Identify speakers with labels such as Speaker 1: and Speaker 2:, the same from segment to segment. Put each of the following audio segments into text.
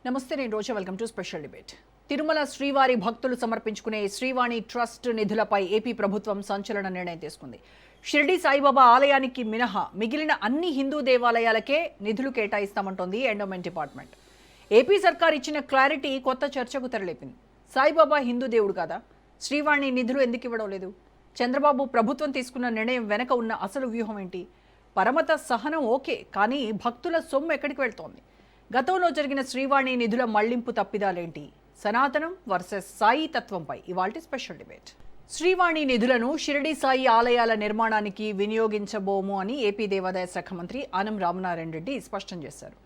Speaker 1: నమస్తే, నేను Roja. Welcome to special debate. Tirumala శ్రీవారి భక్తులు సమర్పించుకునే శ్రీవాణి ట్రస్ట్ నిధులపై ఏపీ ప్రభుత్వం సంచలన నిర్ణయం తీసుకుంది. షిర్డీ సాయిబాబా ఆలయానికి మినహా మిగిలిన అన్ని హిందూ దేవాలయాలకే నిధులు కేటాయిస్తామంటోంది ఎండోమెంట్ డిపార్ట్మెంట్. ఏపీ సర్కార్ ఇచ్చిన క్లారిటీ కొత్త చర్చకు తెరలేపింది. సాయిబాబా హిందూ దేవుడు కాదా? శ్రీవాణి నిధులు ఎందుకు ఇవ్వడం లేదు? చంద్రబాబు ప్రభుత్వం తీసుకున్న నిర్ణయం వెనక ఉన్న అసలు వ్యూహం ఏంటి? పరమత సహనం ఓకే, కానీ భక్తుల సొమ్ము ఎక్కడికి వెళ్తోంది? గతంలో జరిగిన శ్రీవాణి నిధుల మళ్లింపు తప్పిదాలేంటి? సనాతనం వర్సెస్ సాయి తత్వంపై ఇవాల్టి స్పెషల్ డిబేట్. శ్రీవాణి నిధులను షిరిడి సాయి ఆలయాల నిర్మాణానికి వినియోగించబోము అని ఏపీ దేవాదాయ శాఖ మంత్రి ఆనం రామనారాయణ రెడ్డి స్పష్టం చేశారు.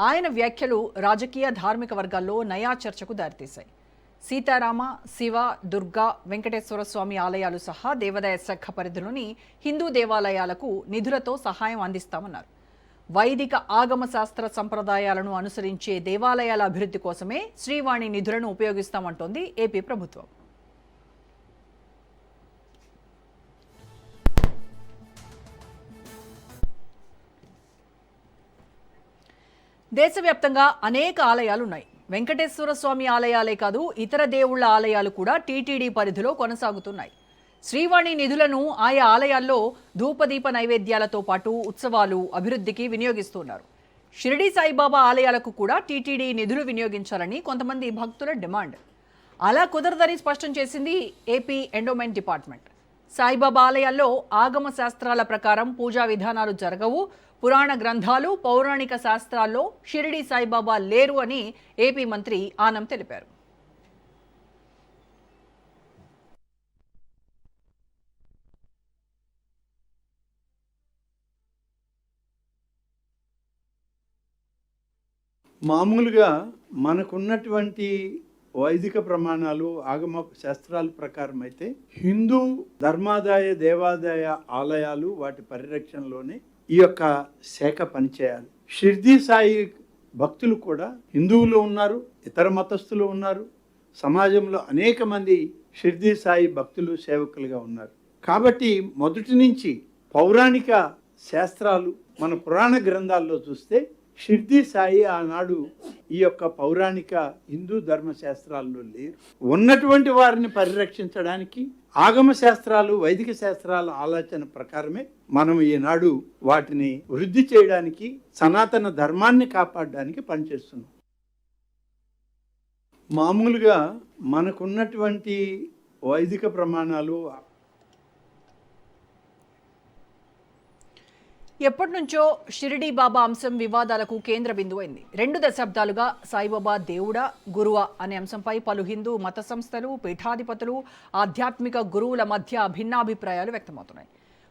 Speaker 1: ఆయన వ్యాఖ్యలు రాజకీయ ధార్మిక వర్గాల్లో నయా చర్చకు దారితీశాయి. సీతారామ, శివ, దుర్గా, వెంకటేశ్వర స్వామి ఆలయాలు సహా దేవాదాయ శాఖ పరిధిలోని హిందూ దేవాలయాలకు నిధులతో సహాయం అందిస్తామన్నారు. వైదిక ఆగమ శాస్త్ర సంప్రదాయాలను అనుసరించే దేవాలయాల అభివృద్ధి కోసమే శ్రీవాణి నిధులను ఉపయోగిస్తామంటోంది ఏపీ ప్రభుత్వం. దేశవ్యాప్తంగా అనేక ఆలయాలున్నాయి. వెంకటేశ్వర స్వామి ఆలయాలే కాదు, ఇతర దేవుళ్ల ఆలయాలు కూడా టీటీడీ పరిధిలో కొనసాగుతున్నాయి. శ్రీవాణి నిధులను ఆయా ఆలయాల్లో ధూపదీప నైవేద్యాలతో పాటు ఉత్సవాలు, అభివృద్ధికి వినియోగిస్తున్నారు. షిరిడి సాయిబాబా ఆలయాలకు కూడా టీటీడీ నిధులు వినియోగించాలని కొంతమంది భక్తుల డిమాండ్. అలా కుదరదని స్పష్టం చేసింది ఏపీ ఎండోమెంట్ డిపార్ట్మెంట్. సాయిబాబా ఆలయాల్లో ఆగమ శాస్త్రాల ప్రకారం పూజా విధానాలు జరగవు, పురాణ గ్రంథాలు, పౌరాణిక శాస్త్రాల్లో షిరిడి సాయిబాబా లేరు అని ఏపీ మంత్రి ఆనం తెలిపారు.
Speaker 2: మామూలుగా మనకున్నటువంటి వైదిక ప్రమాణాలు, ఆగమ శాస్త్రాల ప్రకారం అయితే హిందూ ధర్మాదాయ దేవాదాయ ఆలయాలు వాటి పరిరక్షణలోనే ఈ యొక్క శాఖ పనిచేయాలి. షిర్డీ సాయి భక్తులు కూడా హిందువులు ఉన్నారు, ఇతర మతస్థులు ఉన్నారు. సమాజంలో అనేక మంది షిర్డీ సాయి భక్తులు, సేవకులుగా ఉన్నారు. కాబట్టి మొదటి నుంచి పౌరాణిక శాస్త్రాలు మన పురాణ గ్రంథాల్లో చూస్తే షిర్డీ సాయి ఆనాడు ఈ యొక్క పౌరాణిక హిందూ ధర్మశాస్త్రాల్లో లేరు. ఉన్నటువంటి వారిని పరిరక్షించడానికి ఆగమ శాస్త్రాలు, వైదిక శాస్త్రాల ఆలోచన ప్రకారమే మనం ఈనాడు వాటిని వృద్ధి చేయడానికి, సనాతన ధర్మాన్ని కాపాడడానికి పనిచేస్తున్నాం. మామూలుగా మనకున్నటువంటి వైదిక ప్రమాణాలు
Speaker 1: ఎప్పటి నుంచో షిరిడి బాబా అంశం వివాదాలకు కేంద్ర బిందువు అయింది. 2 దశాబ్దాలుగా సాయిబాబా దేవుడా, గురువా అనే అంశంపై పలు హిందూ మత సంస్థలు, పీఠాధిపతులు, ఆధ్యాత్మిక గురువుల మధ్య భిన్నాభిప్రాయాలు వ్యక్తమవుతున్నాయి.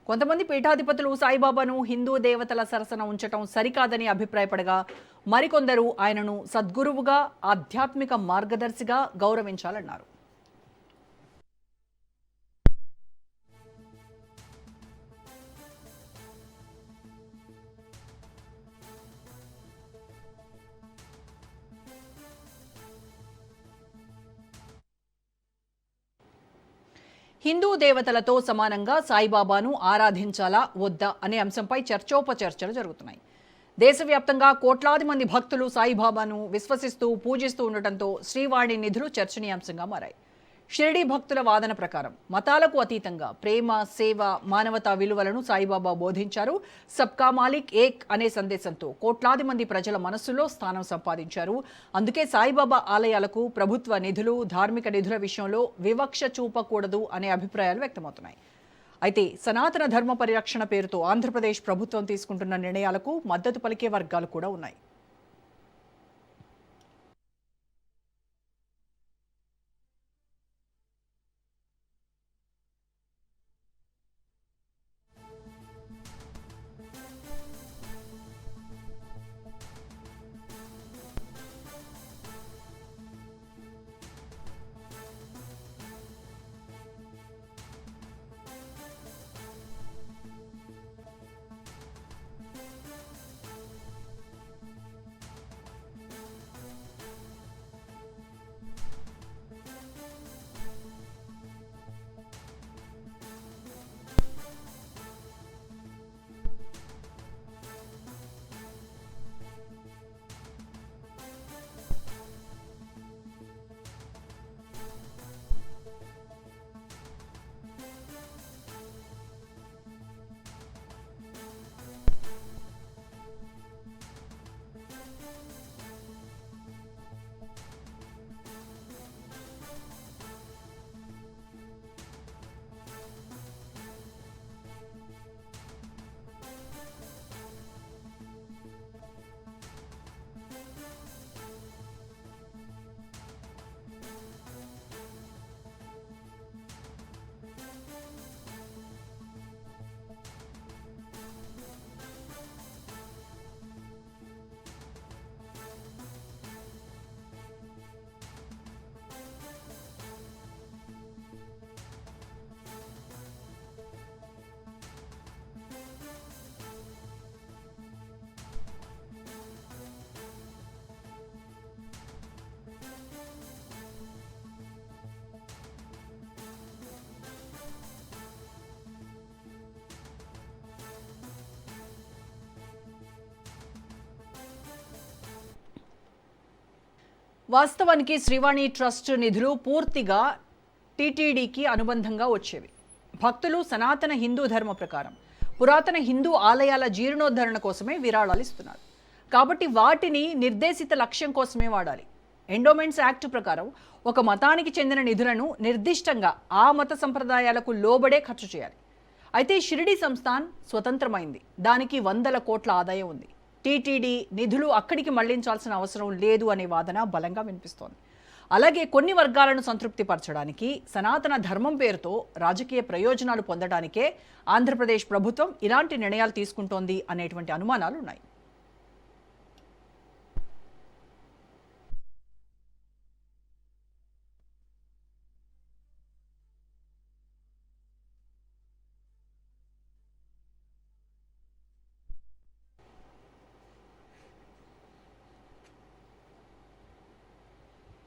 Speaker 1: కొంతమంది పీఠాధిపతులు సాయిబాబాను హిందూ దేవతల సరసన ఉంచటం సరికాదని అభిప్రాయపడగా, మరికొందరు ఆయనను సద్గురువుగా, ఆధ్యాత్మిక మార్గదర్శిగా గౌరవించాలన్నారు. హిందూ దేవతలతో సమానంగా సాయిబాబాను ఆరాధించాలా వద్దా అనే అంశంపై చర్చోపచర్చలు జరుగుతున్నాయి. దేశవ్యాప్తంగా కోట్లాది మంది భక్తులు సాయిబాబాను విశ్వసిస్తూ, పూజిస్తూ ఉండటంతో శ్రీవాణి నిధులు చర్చనీయాంశంగా మారాయి. షిరిడి భక్తుల వాదన ప్రకారం మతాలకు అతీతంగా ప్రేమ, సేవ, మానవతా విలువలను సాయిబాబా బోధించారు. సబ్కా మాలిక్ ఏక్ అనే సందేశంతో కోట్లాది మంది ప్రజల మనస్సులో స్థానం సంపాదించారు. అందుకే సాయిబాబా ఆలయాలకు ప్రభుత్వ నిధులు, ధార్మిక నిధుల విషయంలో వివక్ష చూపకూడదు అనే అభిప్రాయాలు వ్యక్తమవుతున్నాయి. అయితే సనాతన ధర్మ పరిరక్షణ పేరుతో ఆంధ్రప్రదేశ్ ప్రభుత్వం తీసుకుంటున్న నిర్ణయాలకు మద్దతు పలికే వర్గాలు కూడా ఉన్నాయి. వాస్తవానికి శ్రీవాణి ట్రస్ట్ నిధులు పూర్తిగా టీటీడీకి అనుబంధంగా వచ్చేవి. భక్తులు సనాతన హిందూ ధర్మ ప్రకారం పురాతన హిందూ ఆలయాల జీర్ణోద్ధరణ కోసమే విరాళాలు ఇస్తున్నారు. కాబట్టి వాటిని నిర్దేశిత లక్ష్యం కోసమే వాడాలి. ఎండోమెంట్స్ యాక్ట్ ప్రకారం ఒక మతానికి చెందిన నిధులను నిర్దిష్టంగా ఆ మత సంప్రదాయాలకు లోబడే ఖర్చు చేయాలి. అయితే షిరిడి సంస్థాన్ స్వతంత్రమైంది. దానికి వందల కోట్ల ఆదాయం ఉంది. టీటీడీ నిధులు అక్కడికి మళ్లించాల్సిన అవసరం లేదు అనే వాదన బలంగా వినిపిస్తోంది. అలాగే కొన్ని వర్గాలను సంతృప్తిపరచడానికి, సనాతన ధర్మం పేరుతో రాజకీయ ప్రయోజనాలు పొందడానికే ఆంధ్రప్రదేశ్ ప్రభుత్వం ఇలాంటి నిర్ణయాలు తీసుకుంటోంది అనేటువంటి అనుమానాలు ఉన్నాయి.